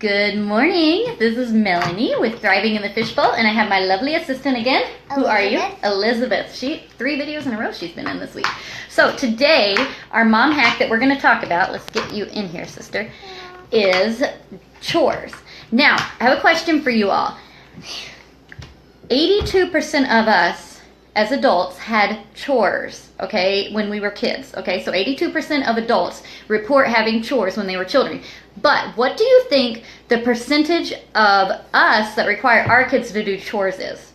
Good morning. This is Melanie with Thriving in the Fishbowl, and I have my lovely assistant again. Who are you? Elizabeth. 3 videos in a row she's been in this week. So today, our mom hack that we're going to talk about, let's get you in here, sister, is chores. Now, I have a question for you all. 82% of us as adults had chores, okay, when we were kids, okay? So 82% of adults report having chores when they were children. But what do you think the percentage of us that require our kids to do chores is?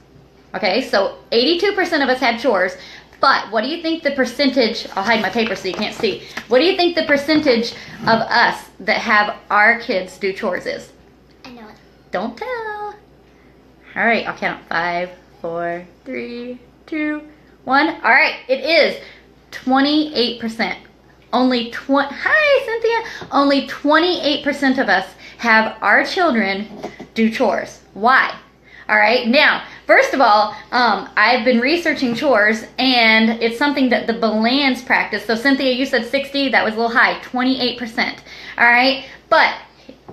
Okay, so 82% of us had chores, but what do you think the percentage, I'll hide my paper so you can't see, what do you think the percentage of us that have our kids do chores is? I know it. Don't tell. All right, I'll count 5, 4, 3, 2, 1. All right, it is 28%. Hi, Cynthia. Only 28% of us have our children do chores. Why? All right, now, first of all, I've been researching chores, and it's something that the Belands practice. So, Cynthia, you said 60. That was a little high, 28%. All right, but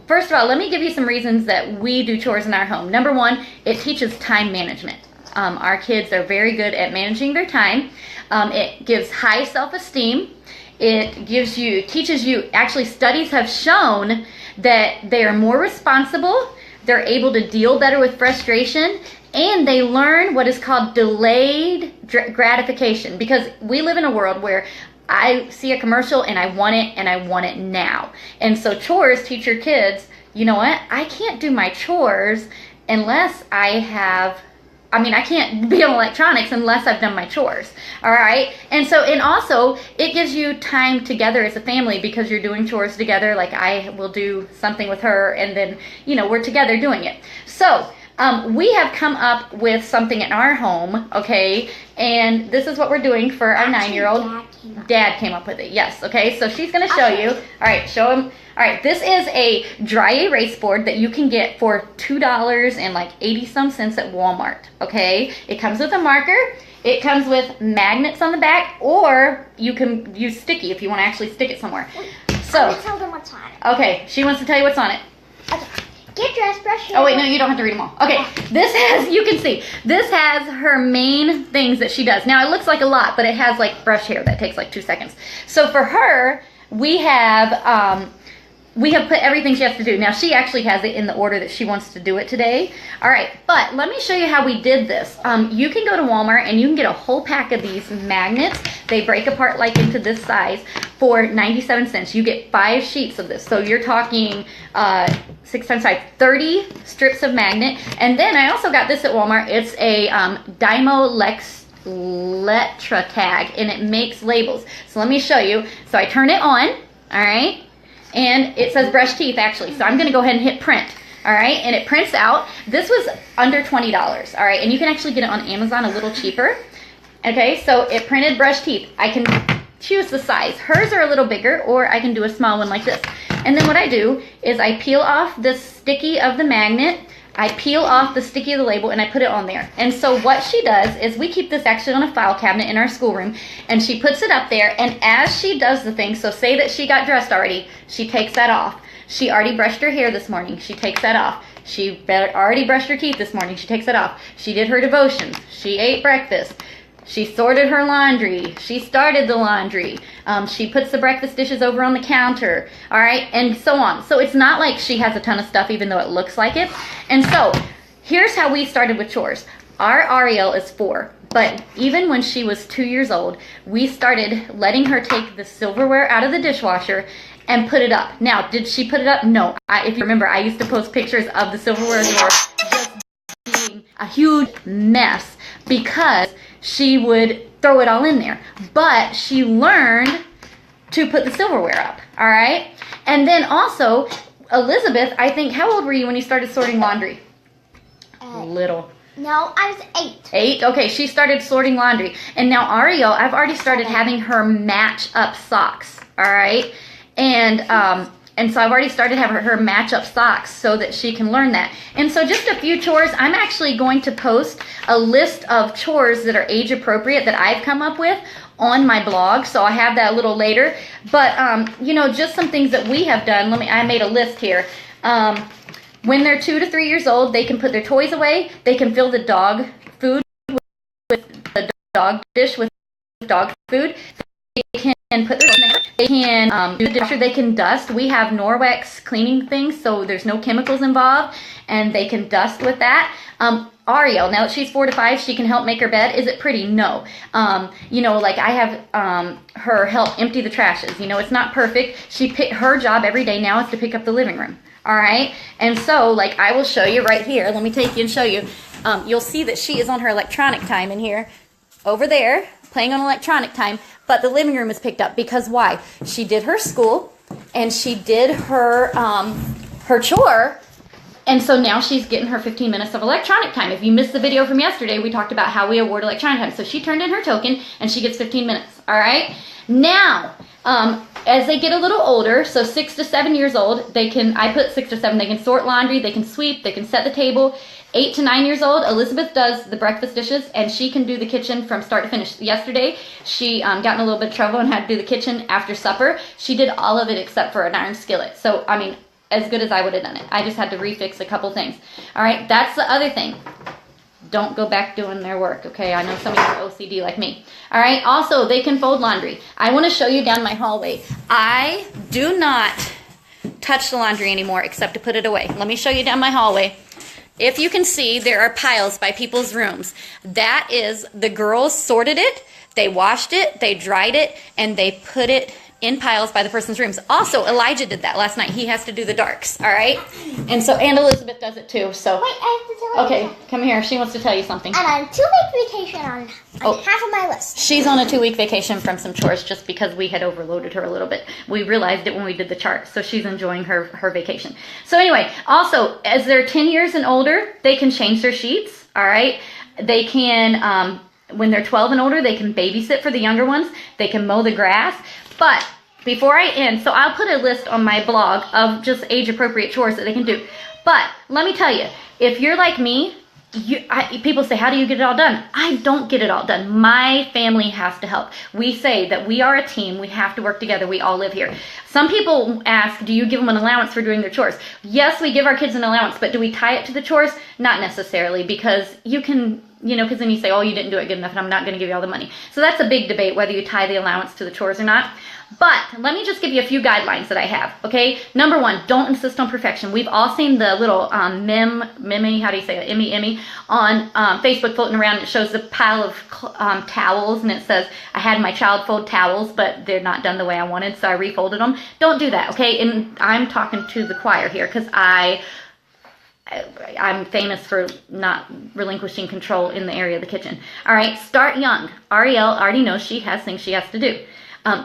first of all, let me give you some reasons that we do chores in our home. Number one, it teaches time management. Our kids are very good at managing their time. It gives high self-esteem. It teaches you, actually studies have shown that they are more responsible, they're able to deal better with frustration, and they learn what is called delayed gratification, because we live in a world where I see a commercial and I want it now. And so chores teach your kids, you know what, I can't do my chores unless I can't be on electronics unless I've done my chores, all right? And also, it gives you time together as a family because you're doing chores together. Like, I will do something with her, and then, we're together doing it. So, we have come up with something in our home, okay? And this is what we're doing for our 9-year-old. Dad came up with it, yes, okay? So she's going to show you. All right, show him. All right, this is a dry erase board that you can get for $2.80 at Walmart, okay? It comes with a marker. It comes with magnets on the back, or you can use sticky if you want to actually stick it somewhere. So, I'm going to tell them what's on it. Okay, she wants to tell you what's on it. Okay. Get dressed, brush your Oh, wait, no, you don't have to read them all. Okay, this has, you can see, this has her main things that she does. Now, it looks like a lot, but it has, like, brush hair that takes, like, 2 seconds. So, for her, we have put everything she has to do. Now, she actually has it in the order that she wants to do it today. All right, but let me show you how we did this. You can go to Walmart and you can get a whole pack of these magnets. They break apart like into this size for 97 cents. You get 5 sheets of this. So you're talking 6 times 5, 30 strips of magnet. And then I also got this at Walmart. It's a Letra tag, and it makes labels. So let me show you. So I turn it on, all right? And it says brush teeth, actually. So I'm going to go ahead and hit print. All right. And it prints out. This was under $20. All right. And you can actually get it on Amazon a little cheaper. Okay. So it printed brush teeth. I can choose the size. Hers are a little bigger, or I can do a small one like this. And then what I do is I peel off the sticky of the magnet. I peel off the sticky of the label, and I put it on there. And so what she does is we keep this actually on a file cabinet in our schoolroom, and she puts it up there, and as she does the thing, so say that she got dressed already, she takes that off. She already brushed her hair this morning, she takes that off. She already brushed her teeth this morning, she takes that off. She did her devotions, she ate breakfast, she sorted her laundry, she started the laundry, she puts the breakfast dishes over on the counter, all right, and so on. So it's not like she has a ton of stuff, even though it looks like it. And so here's how we started with chores. Our Ariel is 4, but even when she was 2 years old, we started letting her take the silverware out of the dishwasher and put it up. Now, did she put it up? No. If you remember, I used to post pictures of the silverware drawer just being a huge mess because she would throw it all in there. But she learned to put the silverware up, all right? And then also, Elizabeth, I think, how old were you when you started sorting laundry? Little. No, I was 8. 8? Okay, she started sorting laundry. And now Ariel, I've already started having her match up socks, all right? And so I've already started having her match up socks so that she can learn that. And so just a few chores. I'm actually going to post a list of chores that are age appropriate that I've come up with on my blog. So I have that a little later. But, just some things that we have done. I made a list here. When they're 2 to 3 years old, they can put their toys away. They can fill the dog food with the dog dish with dog food. They can put their they can do the dishwasher. They can dust. We have Norwex cleaning things, so there's no chemicals involved, and they can dust with that. Ariel, now that she's 4 to 5, she can help make her bed. Is it pretty? No. You know, like I have her help empty the trashes. You know, it's not perfect. Her job every day now is to pick up the living room. All right. And so, like, I will show you right here. Let me take you and show you. You'll see that she is on her electronic time in here, over there, playing on electronic time. But the living room is picked up because why? She did her school and she did her her chore. And so now she's getting her 15 minutes of electronic time. If you missed the video from yesterday, we talked about how we award electronic time. So she turned in her token and she gets 15 minutes. All right. Now, as they get a little older, so 6 to 7 years old, they can, I put 6 to 7, they can sort laundry, they can sweep, they can set the table. 8 to 9 years old, Elizabeth does the breakfast dishes, and she can do the kitchen from start to finish. Yesterday, she got in a little bit of trouble and had to do the kitchen after supper. She did all of it except for an iron skillet. So, I mean, as good as I would have done it. I just had to refix a couple things. All right, that's the other thing. Don't go back doing their work, okay? I know some of you are OCD like me. All right, also, they can fold laundry. I want to show you down my hallway. I do not touch the laundry anymore except to put it away. Let me show you down my hallway. If you can see, there are piles by people's rooms. That is, the girls sorted it, they washed it, they dried it, and they put it in piles by the person's rooms. Also, Elijah did that last night. He has to do the darks, all right? And so, and Elizabeth does it too, so. Wait, I have to tell you. Okay, come here. She wants to tell you something. I'm on a 2-week vacation on half of my list. She's on a 2-week vacation from some chores just because we had overloaded her a little bit. We realized it when we did the chart, so she's enjoying her vacation. So anyway, also, as they're 10 years and older, they can change their sheets, all right? They can, when they're 12 and older, they can babysit for the younger ones. They can mow the grass. But before I end, so I'll put a list on my blog of just age-appropriate chores that they can do. But let me tell you, if you're like me, people say, how do you get it all done? I don't get it all done. My family has to help. We say that we are a team. We have to work together. We all live here. Some people ask, do you give them an allowance for doing their chores? Yes, we give our kids an allowance, but do we tie it to the chores? Not necessarily, because you can, you know, because then you say, oh, you didn't do it good enough and I'm not going to give you all the money. So that's a big debate whether you tie the allowance to the chores or not. But let me just give you a few guidelines that I have, okay? Number one, don't insist on perfection. We've all seen the little meme, how do you say it, Emmy, on Facebook floating around. It shows the pile of towels, and it says, I had my child fold towels, but they're not done the way I wanted, so I refolded them. Don't do that, okay? And I'm talking to the choir here, because I'm famous for not relinquishing control in the area of the kitchen. All right, start young. Ariel already knows she has things she has to do.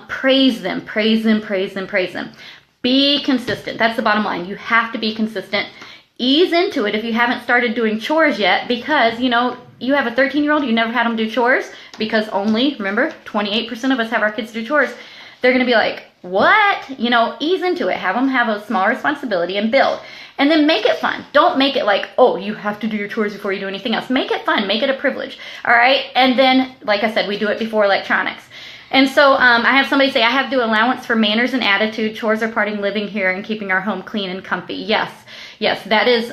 Praise them, praise them, praise them, praise them. Be consistent. That's the bottom line. You have to be consistent. Ease into it if you haven't started doing chores yet, because, you know, you have a 13-year-old, you never had them do chores, because only, remember, 28% of us have our kids do chores. They're going to be like, what? You know, ease into it. Have them have a small responsibility and build. And then make it fun. Don't make it like, oh, you have to do your chores before you do anything else. Make it fun. Make it a privilege. All right? And then, like I said, we do it before electronics. And so I have somebody say, I have to do allowance for manners and attitude. Chores are part of living here and keeping our home clean and comfy. Yes, yes, that is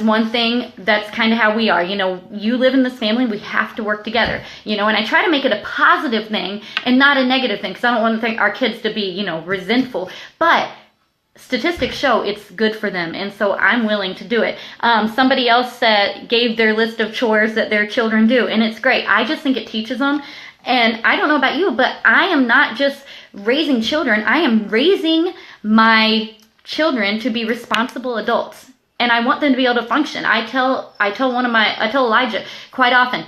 one thing. That's kind of how we are. You know, you live in this family. We have to work together. You know, and I try to make it a positive thing and not a negative thing, because I don't want our kids to be, you know, resentful. But statistics show it's good for them, and so I'm willing to do it. Somebody else gave their list of chores that their children do, and it's great. I just think it teaches them. And I don't know about you, but I am not just raising children. I am raising my children to be responsible adults. And I want them to be able to function. I tell Elijah quite often,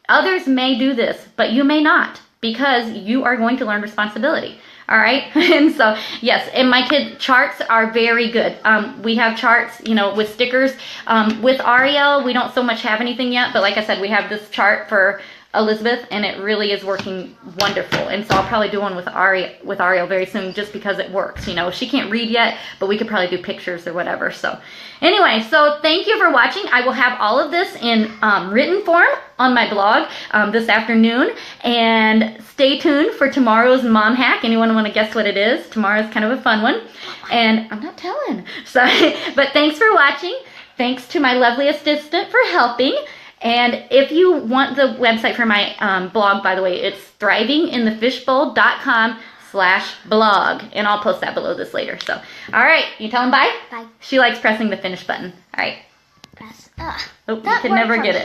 others may do this, but you may not, because you are going to learn responsibility. All right. And so, yes, and my kid charts are very good. We have charts, you know, with stickers. With Ariel, we don't so much have anything yet, but like I said, we have this chart for Elizabeth, and it really is working wonderful. And so I'll probably do one with Ariel very soon, just because it works. You know, she can't read yet, but we could probably do pictures or whatever. So anyway, so thank you for watching. I will have all of this in written form on my blog this afternoon, and stay tuned for tomorrow's mom hack. Anyone want to guess what it is? Tomorrow's kind of a fun one, and I'm not telling. So, but thanks for watching. Thanks to my lovely assistant for helping. And if you want the website for my blog, by the way, it's thrivinginthenfishbowl.com/blog. And I'll post that below this later. So, all right. You tell them bye? Bye. She likes pressing the finish button. All right. Press. Oh, you can never get it.